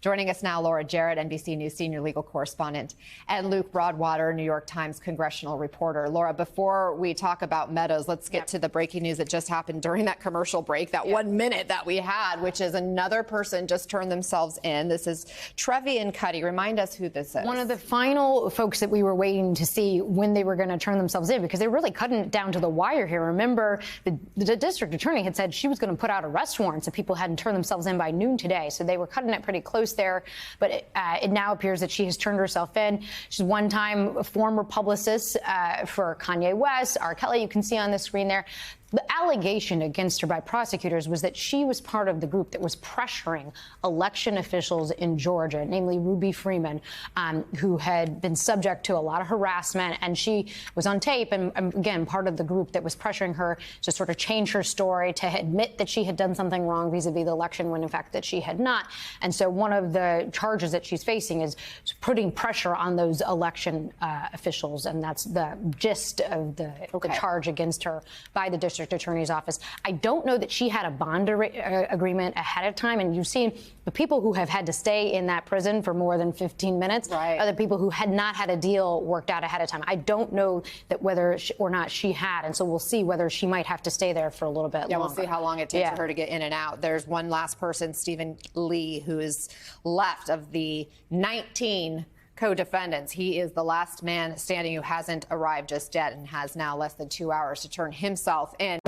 Joining us now, Laura Jarrett, NBC News senior legal correspondent, and Luke Broadwater, New York Times congressional reporter. Laura, before we talk about Meadows, let's get to the breaking news that just happened during that commercial break, that 1 minute that we had, which is another person just turned themselves in. This is Trevian Cuddy. Remind us who this is. One of the final folks that we were waiting to see when they were going to turn themselves in, because they really cutting it down to the wire here. Remember, the district attorney had said she was going to put out arrest warrants if people hadn't turned themselves in by noon today. So they were cutting it pretty close there. But it now appears that she has turned herself in. She's one-time former publicist for Kanye West, R. Kelly, you can see on the screen there. The allegation against her by prosecutors was that she was part of the group that was pressuring election officials in Georgia, namely Ruby Freeman, who had been subject to a lot of harassment. And she was on tape and, again, part of the group that was pressuring her to sort of change her story, to admit that she had done something wrong vis-a-vis the election when, in fact, that she had not. And so one of the charges that she's facing is putting pressure on those election officials. And that's the gist of the charge against her by the district attorney's office. I don't know that she had a bond agreement ahead of time. And you've seen the people who have had to stay in that prison for more than 15 minutes are the people who had not had a deal worked out ahead of time. I don't know that whether or not she had. And so we'll see whether she might have to stay there for a little bit longer. We'll see how long it takes for her to get in and out. There's one last person, Stephen Lee, who is left of the 19 co-defendants. He is the last man standing who hasn't arrived just yet and has now less than 2 hours to turn himself in.